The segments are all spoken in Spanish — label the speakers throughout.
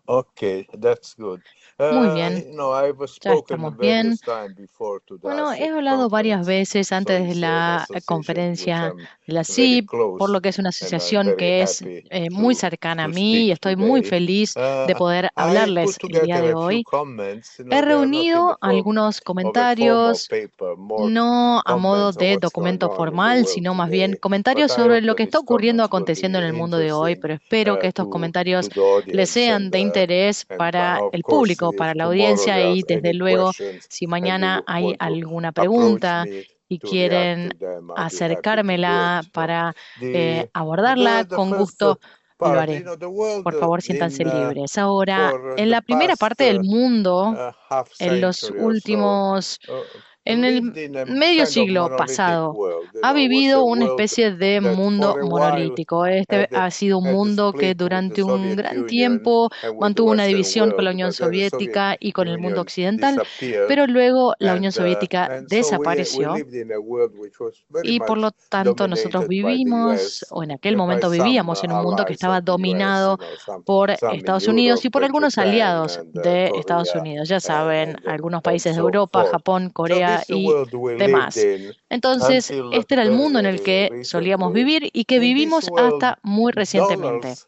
Speaker 1: Okay, that's good.
Speaker 2: Muy bien,
Speaker 1: I've
Speaker 2: ya
Speaker 1: spoken
Speaker 2: estamos bien.
Speaker 1: various time before to the
Speaker 2: Bueno, he
Speaker 1: ASEP
Speaker 2: hablado varias
Speaker 1: conference.
Speaker 2: veces
Speaker 1: So
Speaker 2: antes de
Speaker 1: it's an
Speaker 2: la
Speaker 1: association which
Speaker 2: conferencia
Speaker 1: I'm
Speaker 2: de la
Speaker 1: very
Speaker 2: CIP, por lo
Speaker 1: close,
Speaker 2: que es una
Speaker 1: and I'm
Speaker 2: asociación
Speaker 1: very
Speaker 2: que es
Speaker 1: happy
Speaker 2: muy
Speaker 1: to
Speaker 2: cercana a mí y
Speaker 1: speak
Speaker 2: estoy muy
Speaker 1: today.
Speaker 2: feliz de
Speaker 1: Uh,
Speaker 2: poder
Speaker 1: I
Speaker 2: hablarles
Speaker 1: put
Speaker 2: el día
Speaker 1: together
Speaker 2: de
Speaker 1: a few
Speaker 2: hoy.
Speaker 1: comments.
Speaker 2: He
Speaker 1: They are not in the
Speaker 2: reunido
Speaker 1: form
Speaker 2: algunos
Speaker 1: of a formal
Speaker 2: comentarios,
Speaker 1: paper, more
Speaker 2: no a modo
Speaker 1: comments on
Speaker 2: de
Speaker 1: what's going
Speaker 2: documento
Speaker 1: on in the
Speaker 2: formal,
Speaker 1: world
Speaker 2: sino más bien
Speaker 1: today. But
Speaker 2: comentarios
Speaker 1: I
Speaker 2: sobre
Speaker 1: hope
Speaker 2: lo
Speaker 1: that
Speaker 2: que está
Speaker 1: these
Speaker 2: ocurriendo,
Speaker 1: comments will
Speaker 2: aconteciendo en
Speaker 1: be
Speaker 2: el mundo de hoy,
Speaker 1: interesting
Speaker 2: pero espero que estos
Speaker 1: to
Speaker 2: comentarios
Speaker 1: the
Speaker 2: les
Speaker 1: audience,
Speaker 2: sean de interés
Speaker 1: and
Speaker 2: para
Speaker 1: of
Speaker 2: el
Speaker 1: course,
Speaker 2: público,
Speaker 1: if
Speaker 2: para la
Speaker 1: tomorrow
Speaker 2: audiencia
Speaker 1: there are
Speaker 2: y desde
Speaker 1: any
Speaker 2: luego
Speaker 1: questions
Speaker 2: si
Speaker 1: and
Speaker 2: mañana
Speaker 1: you
Speaker 2: hay
Speaker 1: want to
Speaker 2: alguna
Speaker 1: approach
Speaker 2: pregunta
Speaker 1: me
Speaker 2: y
Speaker 1: to react
Speaker 2: quieren
Speaker 1: to them, I'll be happy to do it.
Speaker 2: acercármela para
Speaker 1: The
Speaker 2: abordarla,
Speaker 1: the
Speaker 2: con
Speaker 1: first
Speaker 2: gusto lo
Speaker 1: part,
Speaker 2: haré.
Speaker 1: the world
Speaker 2: Por favor, siéntanse
Speaker 1: in
Speaker 2: libres. Ahora,
Speaker 1: for
Speaker 2: en
Speaker 1: the
Speaker 2: la primera
Speaker 1: past
Speaker 2: parte del mundo,
Speaker 1: half
Speaker 2: en los
Speaker 1: century or so,
Speaker 2: últimos,
Speaker 1: uh,
Speaker 2: en
Speaker 1: lived
Speaker 2: el
Speaker 1: in a
Speaker 2: medio
Speaker 1: kind of
Speaker 2: siglo
Speaker 1: monolithic
Speaker 2: pasado,
Speaker 1: world.
Speaker 2: ha
Speaker 1: Was
Speaker 2: vivido
Speaker 1: a
Speaker 2: una
Speaker 1: world
Speaker 2: especie de
Speaker 1: that
Speaker 2: mundo
Speaker 1: for a while
Speaker 2: monolítico. Este
Speaker 1: had
Speaker 2: ha sido un
Speaker 1: had a
Speaker 2: mundo que
Speaker 1: split with the
Speaker 2: durante un
Speaker 1: Soviet
Speaker 2: gran
Speaker 1: Union
Speaker 2: tiempo
Speaker 1: and with the
Speaker 2: mantuvo una
Speaker 1: Western
Speaker 2: división con la
Speaker 1: world,
Speaker 2: Unión
Speaker 1: but then the Soviet
Speaker 2: Soviética y con el mundo
Speaker 1: Union
Speaker 2: occidental,
Speaker 1: disappeared,
Speaker 2: pero luego la Unión
Speaker 1: and
Speaker 2: Soviética
Speaker 1: and so we
Speaker 2: desapareció
Speaker 1: lived in a world which was very
Speaker 2: y por
Speaker 1: much
Speaker 2: lo tanto nosotros
Speaker 1: dominated by the
Speaker 2: vivimos,
Speaker 1: U.S.
Speaker 2: o en aquel
Speaker 1: By
Speaker 2: momento
Speaker 1: some
Speaker 2: vivíamos en un mundo que
Speaker 1: allies
Speaker 2: estaba
Speaker 1: of the U.S.
Speaker 2: dominado por
Speaker 1: Some in
Speaker 2: Estados Unidos
Speaker 1: Europe
Speaker 2: y por
Speaker 1: and
Speaker 2: algunos
Speaker 1: Japan
Speaker 2: aliados
Speaker 1: and
Speaker 2: de Estados
Speaker 1: Korea
Speaker 2: Unidos. Ya saben, algunos
Speaker 1: and
Speaker 2: países de
Speaker 1: so
Speaker 2: Europa,
Speaker 1: forth.
Speaker 2: Japón,
Speaker 1: So
Speaker 2: Corea
Speaker 1: this is the
Speaker 2: y
Speaker 1: world we lived
Speaker 2: demás.
Speaker 1: in
Speaker 2: Entonces,
Speaker 1: until
Speaker 2: este era el
Speaker 1: very,
Speaker 2: mundo en el
Speaker 1: very
Speaker 2: que solíamos
Speaker 1: recently.
Speaker 2: vivir y que
Speaker 1: In this
Speaker 2: vivimos
Speaker 1: world,
Speaker 2: hasta muy recientemente.
Speaker 1: dollars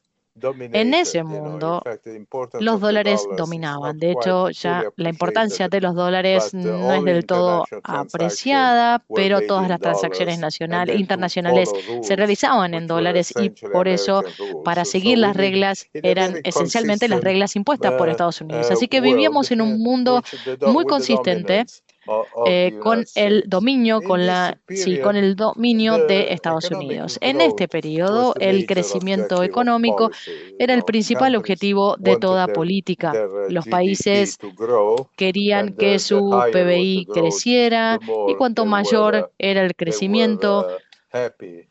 Speaker 2: En
Speaker 1: dominated.
Speaker 2: ese
Speaker 1: In
Speaker 2: mundo,
Speaker 1: fact, the importance
Speaker 2: los
Speaker 1: of the
Speaker 2: dólares
Speaker 1: dollars is not
Speaker 2: dominaban. De
Speaker 1: quite
Speaker 2: hecho,
Speaker 1: fully
Speaker 2: ya la
Speaker 1: appreciated,
Speaker 2: importancia de los dólares
Speaker 1: but
Speaker 2: no es
Speaker 1: all
Speaker 2: del todo
Speaker 1: international transactions
Speaker 2: apreciada,
Speaker 1: were
Speaker 2: pero
Speaker 1: made
Speaker 2: todas
Speaker 1: in
Speaker 2: las transacciones
Speaker 1: dollars, and then to
Speaker 2: internacionales
Speaker 1: follow
Speaker 2: se
Speaker 1: rules
Speaker 2: realizaban en
Speaker 1: which were
Speaker 2: dólares y
Speaker 1: essentially
Speaker 2: por eso,
Speaker 1: American rules.
Speaker 2: para
Speaker 1: So
Speaker 2: seguir
Speaker 1: we
Speaker 2: las
Speaker 1: lived
Speaker 2: reglas,
Speaker 1: in a
Speaker 2: eran
Speaker 1: very
Speaker 2: esencialmente las
Speaker 1: consistent
Speaker 2: reglas impuestas por Estados Unidos. Así que
Speaker 1: world
Speaker 2: vivíamos en un mundo
Speaker 1: which
Speaker 2: muy
Speaker 1: with the
Speaker 2: consistente
Speaker 1: dominance of the
Speaker 2: con
Speaker 1: United
Speaker 2: el
Speaker 1: States.
Speaker 2: dominio,
Speaker 1: In this
Speaker 2: sí, con
Speaker 1: period,
Speaker 2: el dominio de
Speaker 1: the
Speaker 2: Estados
Speaker 1: economic
Speaker 2: Unidos. En este
Speaker 1: growth was
Speaker 2: periodo,
Speaker 1: the
Speaker 2: el
Speaker 1: major
Speaker 2: crecimiento
Speaker 1: objective of
Speaker 2: económico
Speaker 1: policy.
Speaker 2: era el principal
Speaker 1: Countries
Speaker 2: objetivo de
Speaker 1: wanted
Speaker 2: toda política.
Speaker 1: their
Speaker 2: Los
Speaker 1: GDP
Speaker 2: países
Speaker 1: to grow,
Speaker 2: querían
Speaker 1: and
Speaker 2: que
Speaker 1: the
Speaker 2: su
Speaker 1: higher was the
Speaker 2: PBI
Speaker 1: growth, the
Speaker 2: creciera y
Speaker 1: more
Speaker 2: cuanto mayor era el
Speaker 1: they were
Speaker 2: crecimiento,
Speaker 1: happy.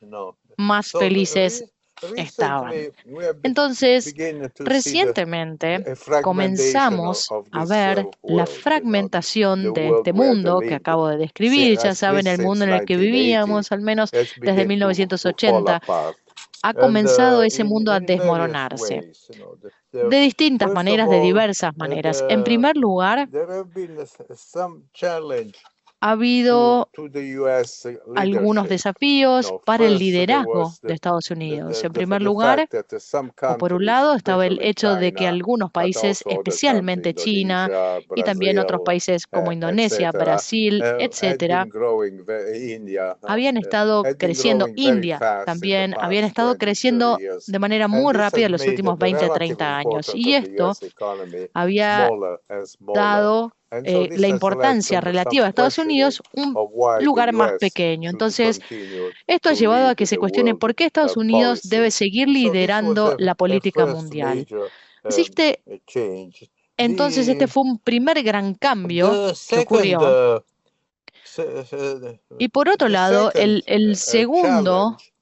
Speaker 2: más
Speaker 1: So
Speaker 2: felices estaban.
Speaker 1: recently we have
Speaker 2: Entonces,
Speaker 1: beginning to see
Speaker 2: recientemente
Speaker 1: a fragmentation
Speaker 2: comenzamos
Speaker 1: of
Speaker 2: a
Speaker 1: this
Speaker 2: ver la
Speaker 1: world. The
Speaker 2: fragmentación de
Speaker 1: world
Speaker 2: este
Speaker 1: we had
Speaker 2: mundo que
Speaker 1: lived
Speaker 2: acabo de describir. Ya
Speaker 1: at
Speaker 2: saben,
Speaker 1: least
Speaker 2: el mundo
Speaker 1: since
Speaker 2: en el que
Speaker 1: 1980
Speaker 2: vivíamos, al menos
Speaker 1: has
Speaker 2: desde
Speaker 1: begun to fall
Speaker 2: 1980,
Speaker 1: apart,
Speaker 2: ha
Speaker 1: and
Speaker 2: comenzado ese mundo a
Speaker 1: in various
Speaker 2: desmoronarse
Speaker 1: ways.
Speaker 2: de distintas
Speaker 1: First of
Speaker 2: maneras, de
Speaker 1: all,
Speaker 2: diversas maneras. En
Speaker 1: the,
Speaker 2: primer lugar,
Speaker 1: there have been some challenge
Speaker 2: ha habido
Speaker 1: to the U.S.
Speaker 2: algunos
Speaker 1: leadership.
Speaker 2: desafíos para el
Speaker 1: First, there
Speaker 2: liderazgo
Speaker 1: was
Speaker 2: de Estados Unidos. En primer
Speaker 1: the
Speaker 2: lugar,
Speaker 1: fact that some
Speaker 2: o por un
Speaker 1: countries,
Speaker 2: lado, estaba el
Speaker 1: especially
Speaker 2: hecho de que
Speaker 1: China,
Speaker 2: algunos
Speaker 1: but
Speaker 2: países,
Speaker 1: also other countries,
Speaker 2: especialmente China
Speaker 1: Indonesia,
Speaker 2: y también otros
Speaker 1: Brazil,
Speaker 2: países como Indonesia,
Speaker 1: etc.,
Speaker 2: Brasil,
Speaker 1: had been
Speaker 2: etcétera,
Speaker 1: growing. India
Speaker 2: habían estado
Speaker 1: had been
Speaker 2: creciendo.
Speaker 1: growing very
Speaker 2: India
Speaker 1: fast in the
Speaker 2: también habían
Speaker 1: past
Speaker 2: estado
Speaker 1: 20, 30
Speaker 2: creciendo
Speaker 1: years,
Speaker 2: de manera
Speaker 1: and
Speaker 2: muy
Speaker 1: this
Speaker 2: rápida
Speaker 1: has
Speaker 2: en los
Speaker 1: made
Speaker 2: últimos
Speaker 1: the
Speaker 2: 20 a
Speaker 1: relative
Speaker 2: 30 años.
Speaker 1: importance
Speaker 2: Y
Speaker 1: of the
Speaker 2: esto
Speaker 1: U.S. economy
Speaker 2: había
Speaker 1: smaller and smaller.
Speaker 2: dado
Speaker 1: And so
Speaker 2: la
Speaker 1: this has led
Speaker 2: importancia
Speaker 1: some
Speaker 2: relativa a Estados
Speaker 1: questioning
Speaker 2: Unidos un
Speaker 1: of why the
Speaker 2: lugar más
Speaker 1: U.S.
Speaker 2: pequeño.
Speaker 1: should
Speaker 2: Entonces,
Speaker 1: continue
Speaker 2: esto ha
Speaker 1: to
Speaker 2: llevado a
Speaker 1: lead
Speaker 2: que se
Speaker 1: the
Speaker 2: cuestione
Speaker 1: world
Speaker 2: por qué Estados Unidos debe
Speaker 1: policy.
Speaker 2: seguir
Speaker 1: So this was
Speaker 2: liderando la
Speaker 1: a
Speaker 2: política
Speaker 1: first
Speaker 2: mundial.
Speaker 1: major
Speaker 2: Existe
Speaker 1: change.
Speaker 2: entonces, este fue un primer gran cambio
Speaker 1: The
Speaker 2: que
Speaker 1: second
Speaker 2: ocurrió. Y por otro
Speaker 1: the
Speaker 2: lado,
Speaker 1: second
Speaker 2: el segundo,
Speaker 1: challenge,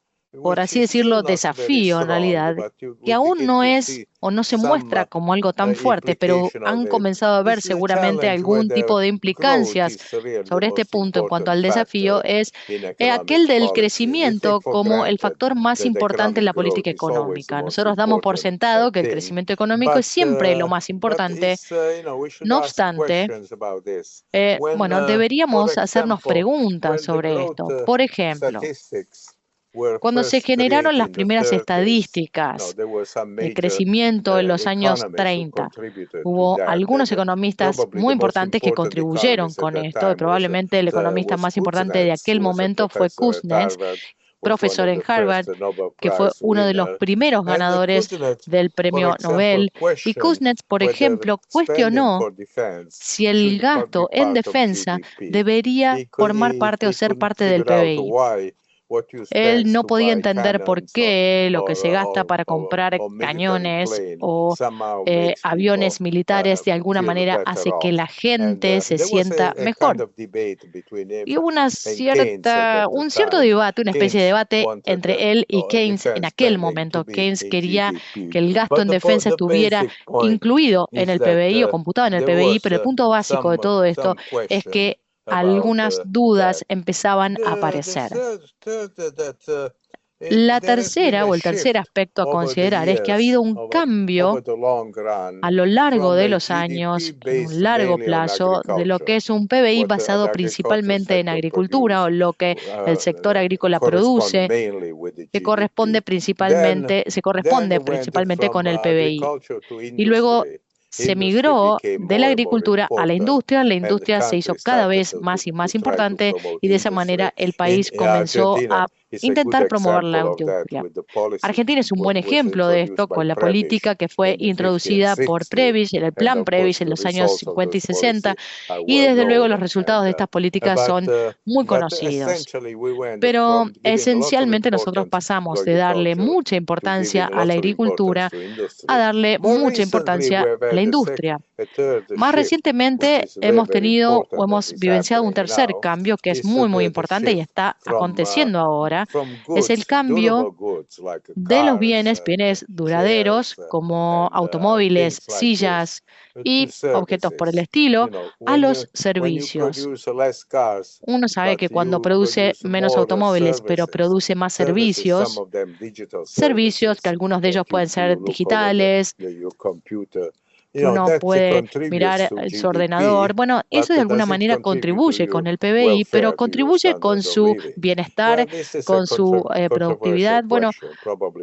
Speaker 2: por
Speaker 1: which
Speaker 2: así
Speaker 1: is still
Speaker 2: decirlo,
Speaker 1: not very
Speaker 2: desafío en
Speaker 1: strong,
Speaker 2: realidad,
Speaker 1: but
Speaker 2: que
Speaker 1: we
Speaker 2: aún
Speaker 1: begin
Speaker 2: no
Speaker 1: to
Speaker 2: es
Speaker 1: see
Speaker 2: o no se
Speaker 1: some
Speaker 2: muestra como algo tan fuerte, pero
Speaker 1: implication of
Speaker 2: han
Speaker 1: it,
Speaker 2: comenzado a ver
Speaker 1: is the
Speaker 2: seguramente
Speaker 1: challenge
Speaker 2: algún
Speaker 1: whether
Speaker 2: tipo de
Speaker 1: growth
Speaker 2: implicancias
Speaker 1: is really the
Speaker 2: sobre este
Speaker 1: most
Speaker 2: punto en cuanto
Speaker 1: important
Speaker 2: al desafío,
Speaker 1: factor
Speaker 2: es
Speaker 1: in economic
Speaker 2: aquel del
Speaker 1: policy. We take
Speaker 2: crecimiento
Speaker 1: for
Speaker 2: como el
Speaker 1: granted
Speaker 2: factor más
Speaker 1: that
Speaker 2: importante en
Speaker 1: economic
Speaker 2: la
Speaker 1: growth
Speaker 2: política
Speaker 1: is always the
Speaker 2: económica.
Speaker 1: most
Speaker 2: Nosotros damos por
Speaker 1: important
Speaker 2: sentado que el
Speaker 1: thing,
Speaker 2: crecimiento económico es
Speaker 1: but
Speaker 2: siempre lo más importante.
Speaker 1: it's we should
Speaker 2: No
Speaker 1: ask
Speaker 2: obstante,
Speaker 1: questions about this.
Speaker 2: bueno,
Speaker 1: For
Speaker 2: deberíamos hacernos
Speaker 1: example,
Speaker 2: preguntas
Speaker 1: when the
Speaker 2: sobre
Speaker 1: growth
Speaker 2: esto. Por ejemplo,
Speaker 1: statistics were
Speaker 2: cuando se
Speaker 1: first
Speaker 2: generaron
Speaker 1: created
Speaker 2: las
Speaker 1: in the
Speaker 2: primeras
Speaker 1: 30s,
Speaker 2: estadísticas
Speaker 1: there were some
Speaker 2: de
Speaker 1: major
Speaker 2: crecimiento en los años
Speaker 1: economists who
Speaker 2: 30,
Speaker 1: contributed to
Speaker 2: hubo
Speaker 1: that.
Speaker 2: algunos economistas
Speaker 1: Probably
Speaker 2: muy
Speaker 1: the most
Speaker 2: importantes que
Speaker 1: important
Speaker 2: contribuyeron
Speaker 1: economist at
Speaker 2: con
Speaker 1: that
Speaker 2: esto, y
Speaker 1: time
Speaker 2: probablemente el economista
Speaker 1: was
Speaker 2: más importante de
Speaker 1: Kuznets,
Speaker 2: aquel
Speaker 1: who was a
Speaker 2: momento fue
Speaker 1: professor at
Speaker 2: Kuznets,
Speaker 1: Harvard, was one
Speaker 2: profesor
Speaker 1: of
Speaker 2: en
Speaker 1: the
Speaker 2: Harvard,
Speaker 1: first Nobel
Speaker 2: que fue
Speaker 1: Prize
Speaker 2: uno de los
Speaker 1: winner.
Speaker 2: primeros
Speaker 1: And
Speaker 2: ganadores
Speaker 1: Kuznets,
Speaker 2: del
Speaker 1: for
Speaker 2: premio
Speaker 1: example,
Speaker 2: Nobel. Y
Speaker 1: questioned
Speaker 2: Kuznets, por
Speaker 1: whether
Speaker 2: ejemplo,
Speaker 1: spending
Speaker 2: cuestionó
Speaker 1: for defense
Speaker 2: si el
Speaker 1: should be
Speaker 2: gasto en
Speaker 1: part of
Speaker 2: defensa
Speaker 1: GDP.
Speaker 2: debería formar parte o
Speaker 1: He
Speaker 2: ser
Speaker 1: couldn't
Speaker 2: parte del
Speaker 1: figure out
Speaker 2: PBI.
Speaker 1: why what you spend
Speaker 2: Él no
Speaker 1: to
Speaker 2: podía
Speaker 1: buy
Speaker 2: entender por
Speaker 1: cannons
Speaker 2: qué lo que se gasta para comprar
Speaker 1: or military
Speaker 2: cañones
Speaker 1: plane
Speaker 2: o
Speaker 1: somehow makes people
Speaker 2: aviones militares de alguna
Speaker 1: feel
Speaker 2: manera
Speaker 1: better
Speaker 2: hace que
Speaker 1: off.
Speaker 2: la
Speaker 1: And
Speaker 2: gente se
Speaker 1: there was
Speaker 2: sienta
Speaker 1: a kind
Speaker 2: mejor.
Speaker 1: of debate between him
Speaker 2: Y hubo
Speaker 1: and Keynes at the
Speaker 2: un cierto
Speaker 1: time.
Speaker 2: debate, una especie de
Speaker 1: Keynes
Speaker 2: debate
Speaker 1: wanted
Speaker 2: entre él y Keynes en
Speaker 1: defense
Speaker 2: aquel
Speaker 1: spending to
Speaker 2: momento.
Speaker 1: be
Speaker 2: Keynes
Speaker 1: in
Speaker 2: quería
Speaker 1: GDP.
Speaker 2: que el gasto
Speaker 1: But
Speaker 2: en defensa
Speaker 1: the
Speaker 2: estuviera
Speaker 1: basic point
Speaker 2: incluido en
Speaker 1: is
Speaker 2: el
Speaker 1: that
Speaker 2: PBI o computado en el
Speaker 1: there
Speaker 2: PBI,
Speaker 1: was
Speaker 2: pero el punto básico de todo esto
Speaker 1: some
Speaker 2: es
Speaker 1: question
Speaker 2: que
Speaker 1: about
Speaker 2: algunas
Speaker 1: that.
Speaker 2: dudas empezaban a
Speaker 1: The
Speaker 2: aparecer.
Speaker 1: third that
Speaker 2: La tercera o el tercer aspecto a considerar es que ha habido un cambio a lo largo de los años, en un largo plazo, de lo que es un PBI basado principalmente en agricultura o lo que el sector agrícola produce, que se corresponde principalmente con el PBI. Y luego se migró de la agricultura a la industria se hizo cada vez más y más importante y de esa manera el país comenzó a intentar promover la industria. Argentina es un buen ejemplo de esto con la política que fue introducida por Prebisch, el plan Prebisch en los años 50 y 60, y desde luego los resultados de estas políticas son muy conocidos. Pero esencialmente nosotros pasamos de darle mucha importancia a la agricultura a darle mucha importancia a la industria. Más recientemente hemos tenido o hemos vivenciado un tercer cambio que es muy importante y está aconteciendo ahora. Es el cambio de los bienes duraderos como automóviles, sillas y objetos por el estilo, a los servicios. Uno sabe que cuando produce menos automóviles, pero produce más servicios, servicios que algunos de ellos pueden ser digitales, que uno puede mirar su ordenador. Bueno, eso de alguna manera contribuye con el PBI, pero contribuye con su bienestar, con su productividad. Bueno,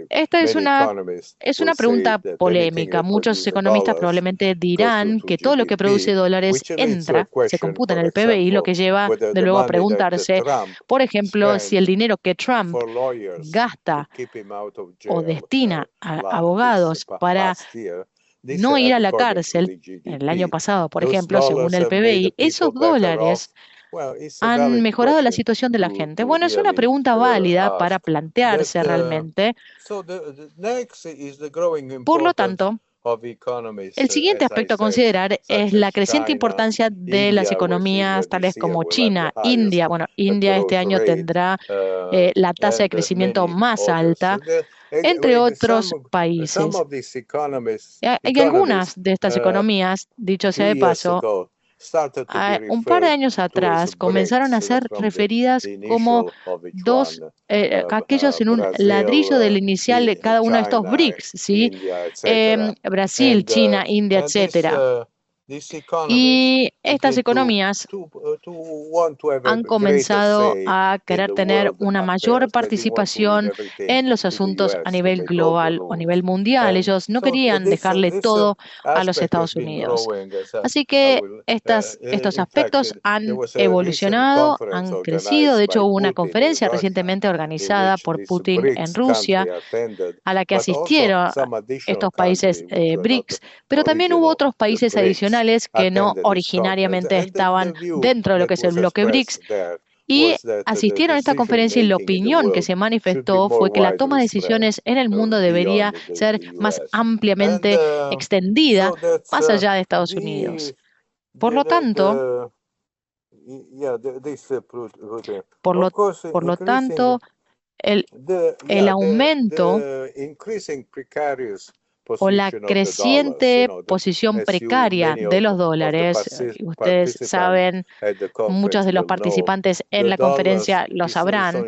Speaker 2: esta es una pregunta polémica. Muchos economistas probablemente dirán que todo lo que produce dólares se computa en el PBI, lo que lleva de luego a preguntarse, por ejemplo, si el dinero que Trump gasta o destina a abogados para no ir a la cárcel el año pasado, por ejemplo, según el PBI, esos dólares han mejorado la situación de la gente. Bueno, es una pregunta válida para plantearse realmente. Por lo tanto, el siguiente aspecto a considerar es la creciente importancia de las economías tales como China, India. Bueno, India este año tendrá la tasa de crecimiento más alta, entre otros países. Y algunas de estas economías, dicho sea de paso, un par de años atrás comenzaron a ser referidas como aquellos en un ladrillo del inicial de cada uno de estos BRICS, ¿sí? Brasil, China, India, etcétera. Y estas economías han comenzado a querer tener una mayor participación en los asuntos a nivel global o a nivel mundial. Ellos no querían dejarle todo a los Estados Unidos. Así que estos aspectos han evolucionado, han crecido. De hecho, hubo una conferencia recientemente organizada por Putin en Rusia, a la que asistieron estos países BRICS, pero también hubo otros países adicionales que no originariamente estaban dentro de lo que es el bloque BRICS y asistieron a esta conferencia y la opinión que se manifestó fue que la toma de decisiones en el mundo debería ser más ampliamente extendida más allá de Estados Unidos. Por lo tanto, el aumento o la creciente posición precaria de los dólares, ustedes saben, muchos de los participantes en la conferencia lo sabrán,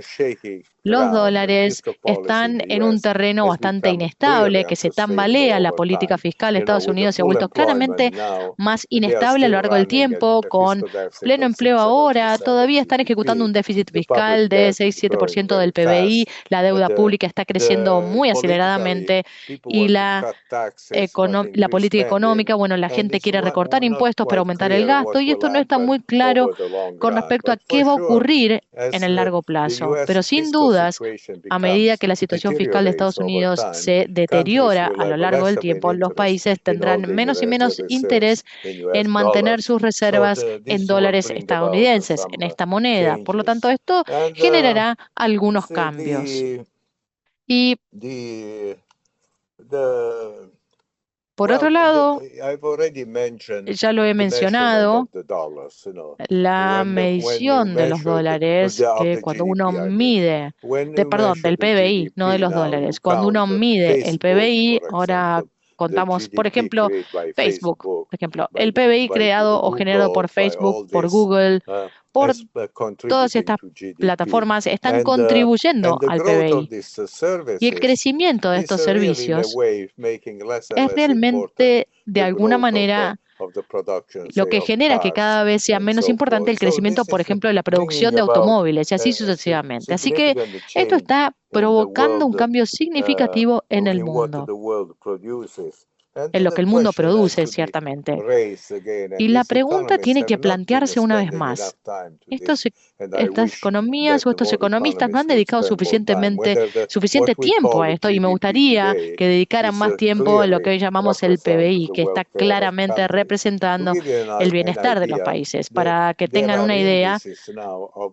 Speaker 2: los dólares están en un terreno bastante inestable, que se tambalea. La política fiscal de Estados Unidos se ha vuelto claramente más inestable a lo largo del tiempo, con pleno empleo ahora. Todavía están ejecutando un déficit fiscal de 6-7% del PBI. La deuda pública está creciendo muy aceleradamente y la política económica, bueno, la gente quiere recortar impuestos para aumentar el gasto y esto no está muy claro con respecto a qué va a ocurrir en el largo plazo. Pero sin duda, a medida que la situación fiscal de Estados Unidos se deteriora a lo largo del tiempo, los países tendrán menos y menos interés en mantener sus reservas en dólares estadounidenses, en esta moneda. Por lo tanto, esto generará algunos cambios. Y por otro lado, ya lo he mencionado, la medición de los dólares, que cuando uno del PBI, no de los dólares, cuando uno mide el PBI, ahora contamos, por ejemplo, Facebook, por ejemplo, el PBI creado o generado por Facebook, por Google, por todas estas plataformas están contribuyendo al PBI. Y el crecimiento de estos servicios es realmente, de alguna manera, lo que genera que cada vez sea menos importante el crecimiento, por ejemplo, de la producción de automóviles y así sucesivamente. Así que esto está provocando un cambio significativo en el mundo, en lo que el mundo produce, ciertamente. Y la pregunta tiene que plantearse una vez más. Estas economías o estos economistas no han dedicado suficiente tiempo a esto y me gustaría que dedicaran más tiempo a lo que hoy llamamos el PBI, que está claramente representando el bienestar de los países. Para que tengan una idea,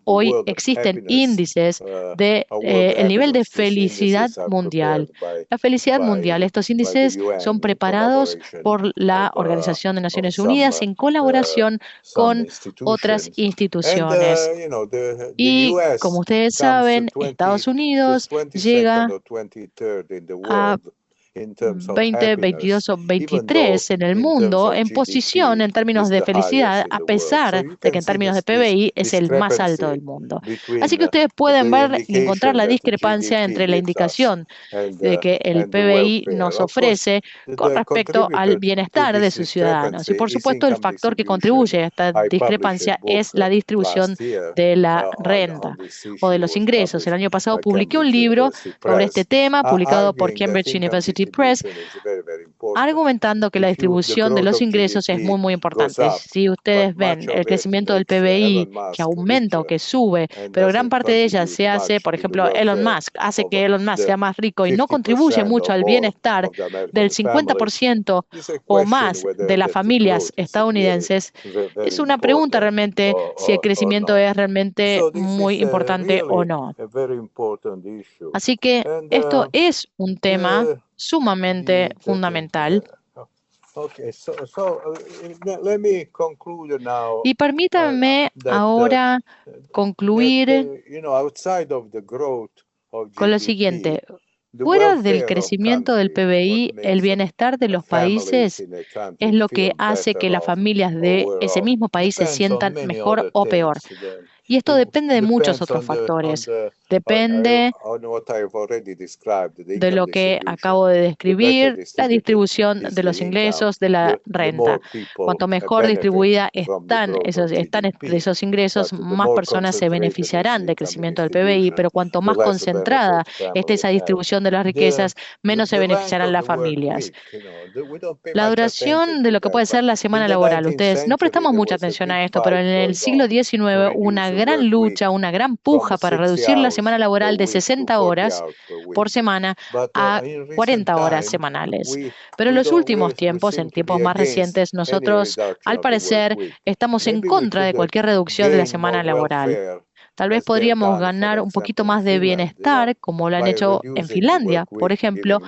Speaker 2: hoy existen índices de el nivel de felicidad mundial. La felicidad mundial, estos índices son preparados por la Organización de Naciones Unidas en colaboración con otras instituciones. Y como ustedes saben, Estados Unidos llega a 20, 22 o 23 en el mundo en posición en términos de felicidad, a pesar de que en términos de PBI es el más alto del mundo. Así que ustedes pueden ver y encontrar la discrepancia entre la indicación de que el PBI nos ofrece con respecto al bienestar de sus ciudadanos. Y por supuesto, el factor que contribuye a esta discrepancia es la distribución de la renta o de los ingresos. El año pasado publiqué un libro sobre este tema, publicado por Cambridge University Press, argumentando que la distribución de los ingresos es muy importante. Si ustedes ven el crecimiento del PBI que aumenta o que sube, pero gran parte de ella se hace, por ejemplo, Elon Musk, hace que Elon Musk sea más rico y no contribuye mucho al bienestar del 50% o más de las familias estadounidenses, es una pregunta realmente si el crecimiento es realmente muy importante o no. Así que esto es un tema sumamente fundamental. Y permítanme ahora concluir con lo siguiente. Fuera del crecimiento del PBI, el bienestar de los países es lo que hace que las familias de ese mismo país se sientan mejor o peor. Y esto depende de muchos otros factores. Depende de lo que acabo de describir, la distribución de los ingresos, de la renta. Cuanto mejor distribuida están esos ingresos, más personas se beneficiarán del crecimiento del PBI, pero cuanto más concentrada esté esa distribución de las riquezas, menos se beneficiarán las familias. La duración de lo que puede ser la semana laboral. Ustedes no prestamos mucha atención a esto, pero en el siglo XIX hubo una gran lucha, una gran puja para reducir la semana laboral de 60 horas por semana a 40 horas semanales. Pero en los últimos tiempos, en tiempos más recientes, nosotros, al parecer, estamos en contra de cualquier reducción de la semana laboral. Tal vez podríamos ganar un poquito más de bienestar, como lo han hecho en Finlandia, por ejemplo,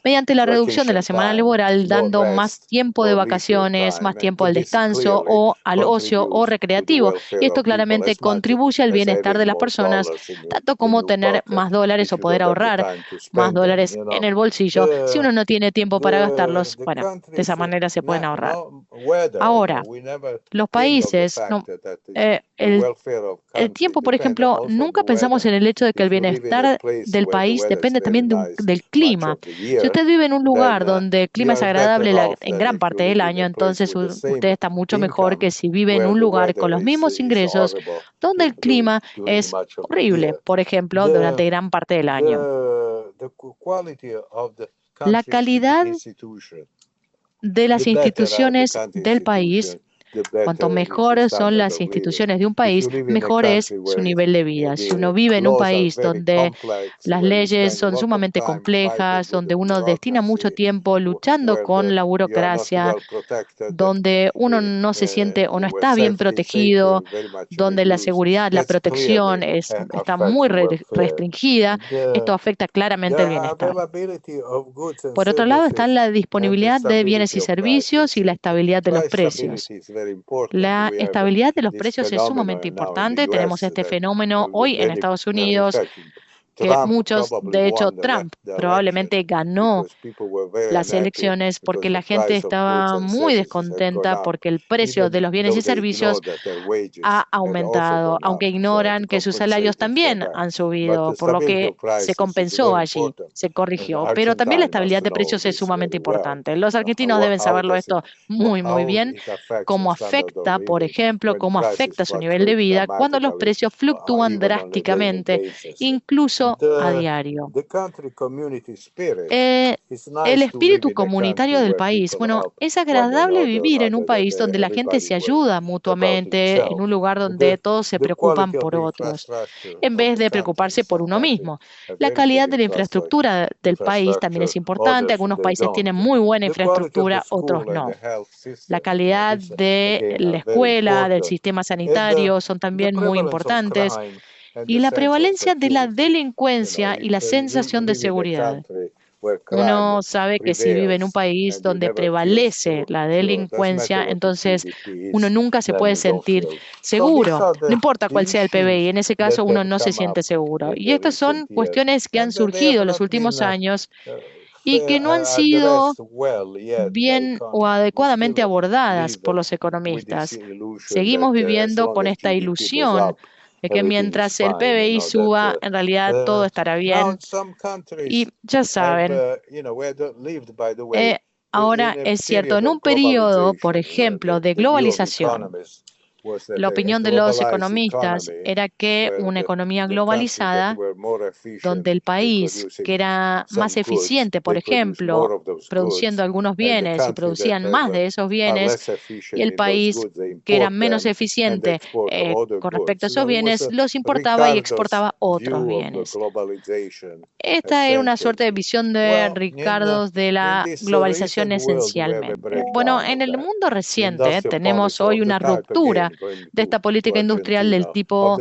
Speaker 2: mediante la reducción de la semana laboral, dando más tiempo de vacaciones, más tiempo al descanso o al ocio o recreativo. Y esto claramente contribuye al bienestar de las personas, tanto como tener más dólares o poder ahorrar más dólares en el bolsillo. Si uno no tiene tiempo para gastarlos, bueno, de esa manera se pueden ahorrar. Ahora, los países, el tiempo, por ejemplo, nunca pensamos en el hecho de que el bienestar del país depende también del clima. Si usted vive en un lugar donde el clima es agradable en gran parte del año, entonces usted está mucho mejor que si vive en un lugar con los mismos ingresos donde el clima es horrible, por ejemplo, durante gran parte del año. La calidad de las instituciones del país. Cuanto mejor son las instituciones de un país, mejor es su nivel de vida. Si uno vive en un país donde las leyes son sumamente complejas, donde uno destina mucho tiempo luchando con la burocracia, donde uno no se siente o no está bien protegido, donde la seguridad, la protección está muy restringida, esto afecta claramente el bienestar. Por otro lado, está la disponibilidad de bienes y servicios y la estabilidad de los precios. La estabilidad de los precios es sumamente importante. Tenemos este fenómeno hoy en Estados Unidos que muchos, de hecho, Trump probablemente ganó las elecciones porque la gente estaba muy descontenta porque el precio de los bienes y servicios ha aumentado, aunque ignoran que sus salarios también han subido, por lo que se compensó allí, se corrigió. Pero también la estabilidad de precios es sumamente importante. Los argentinos deben saberlo esto muy bien, cómo afecta, por ejemplo, cómo afecta su nivel de vida cuando los precios fluctúan drásticamente, incluso a diario. El espíritu comunitario del país. Bueno, es agradable vivir en un país donde la gente se ayuda mutuamente, en un lugar donde todos se preocupan por otros, en vez de preocuparse por uno mismo. La calidad de la infraestructura del país también es importante. Algunos países tienen muy buena infraestructura, otros no. La calidad de la escuela, del sistema sanitario son también muy importantes. Y la prevalencia de la delincuencia y la sensación de seguridad. Uno sabe que si vive en un país donde prevalece la delincuencia, entonces uno nunca se puede sentir seguro, no importa cuál sea el PBI, en ese caso uno no se siente seguro. Y estas son cuestiones que han surgido en los últimos años y que no han sido bien o adecuadamente abordadas por los economistas. Seguimos viviendo con esta ilusión de que mientras el PBI suba, en realidad todo estará bien. Y ya saben, ahora es cierto, en un periodo, por ejemplo, de globalización, la opinión de los economistas era que una economía globalizada, donde el país que era más eficiente, por ejemplo, produciendo algunos bienes y producían más de esos bienes, y el país que era menos eficiente con respecto a esos bienes, los importaba y exportaba otros bienes. Esta era una suerte de visión de Ricardo de la globalización esencialmente. Bueno, en el mundo reciente tenemos hoy una ruptura de esta política industrial del tipo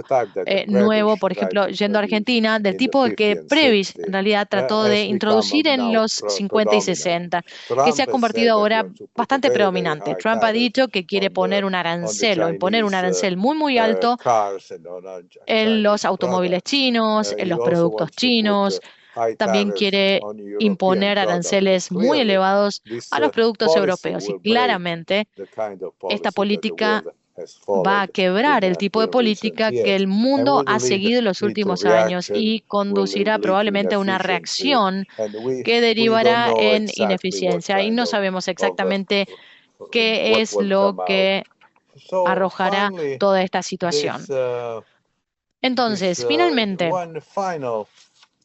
Speaker 2: nuevo, por ejemplo, yendo a Argentina, del tipo que Previs en realidad trató de introducir en los 50 y 60, que se ha convertido ahora bastante predominante. Trump ha dicho que quiere poner un arancel o imponer un arancel muy alto en los automóviles chinos, en los productos chinos. También quiere imponer aranceles muy elevados a los productos europeos y claramente esta política va a quebrar el tipo de política que el mundo ha seguido en los últimos años y conducirá probablemente a una reacción que derivará en ineficiencia. Y no sabemos exactamente qué es lo que arrojará toda esta situación. Entonces, finalmente,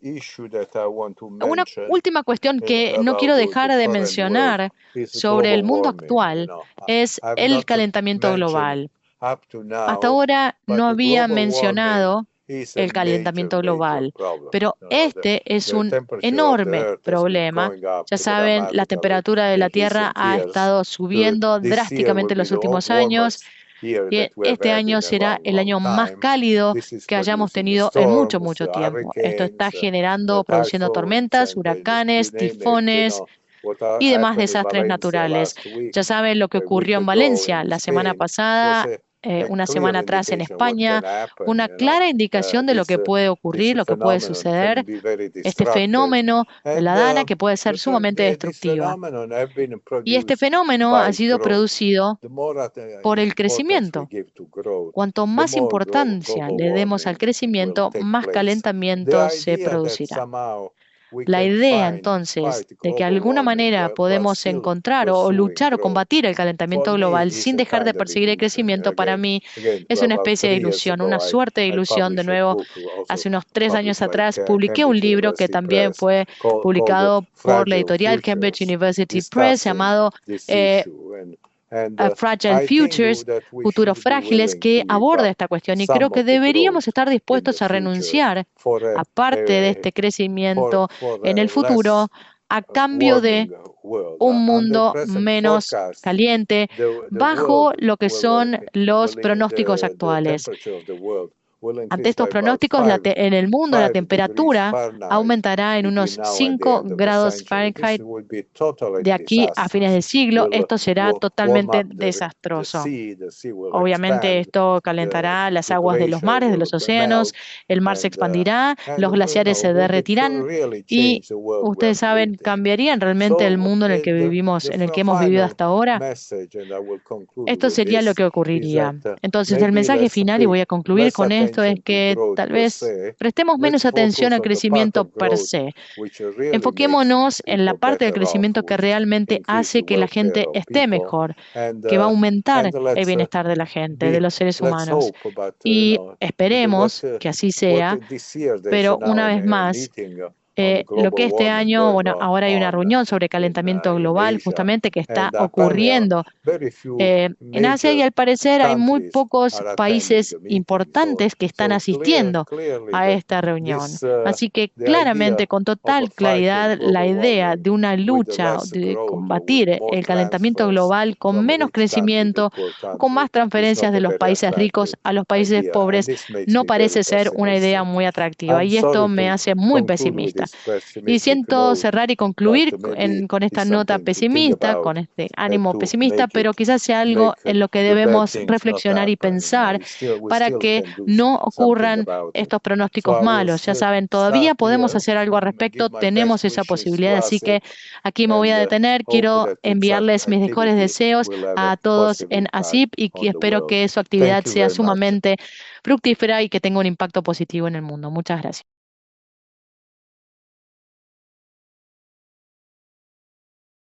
Speaker 2: una última cuestión que no quiero dejar de mencionar sobre el mundo actual es el calentamiento global. Hasta ahora no había mencionado el calentamiento global, pero este es un enorme problema. Ya saben, la temperatura de la Tierra ha estado subiendo drásticamente en los últimos años. Y este año será el año más cálido que hayamos tenido en mucho tiempo. Esto está generando, produciendo tormentas, huracanes, tifones y demás desastres naturales. Ya saben lo que ocurrió en Valencia la semana pasada, una semana atrás en España, una clara indicación de lo que puede ocurrir, lo que puede suceder, este fenómeno de la Dana que puede ser sumamente destructiva. Y este fenómeno ha sido producido por el crecimiento. Cuanto más importancia le demos al crecimiento, más calentamiento se producirá. La idea, entonces, de que de alguna manera podemos encontrar o luchar o combatir el calentamiento global sin dejar de perseguir el crecimiento, para mí es una especie de ilusión, una suerte de ilusión. De nuevo, hace unos 3 años atrás publiqué un libro que también fue publicado por la editorial Cambridge University Press llamado Fragile Futures, futuros frágiles, que aborda esta cuestión, y creo que deberíamos estar dispuestos a renunciar a parte de este crecimiento en el futuro a cambio de un mundo menos caliente bajo lo que son los pronósticos actuales. Ante estos pronósticos, en el mundo la temperatura aumentará en unos 5 grados Fahrenheit de aquí a fines del siglo. Esto será totalmente desastroso. Obviamente esto calentará las aguas de los mares, de los océanos, el mar se expandirá, los glaciares se derretirán y ustedes saben, cambiarían realmente el mundo en el que vivimos, en el que hemos vivido hasta ahora. Esto sería lo que ocurriría. Entonces, el mensaje final, y voy a concluir con esto, es que tal vez prestemos menos atención al crecimiento per se. Enfoquémonos en la parte del crecimiento que realmente hace que la gente esté mejor, que va a aumentar el bienestar de la gente, de los seres humanos. Y esperemos que así sea, pero una vez más, lo que este año, bueno, ahora hay una reunión sobre calentamiento global justamente que está ocurriendo en Asia y al parecer hay muy pocos países importantes que están asistiendo a esta reunión. Así que claramente, con total claridad, la idea de una lucha, de combatir el calentamiento global con menos crecimiento, con más transferencias de los países ricos a los países pobres, no parece ser una idea muy atractiva y esto me hace muy pesimista. Y siento cerrar y concluir con esta nota pesimista, con este ánimo pesimista, pero quizás sea algo en lo que debemos reflexionar y pensar para que no ocurran estos pronósticos malos. Ya saben, todavía podemos hacer algo al respecto, tenemos esa posibilidad, así que aquí me voy a detener. Quiero enviarles mis mejores deseos a todos en ASIP y espero que su actividad sea sumamente fructífera y que tenga un impacto positivo en el mundo. Muchas gracias.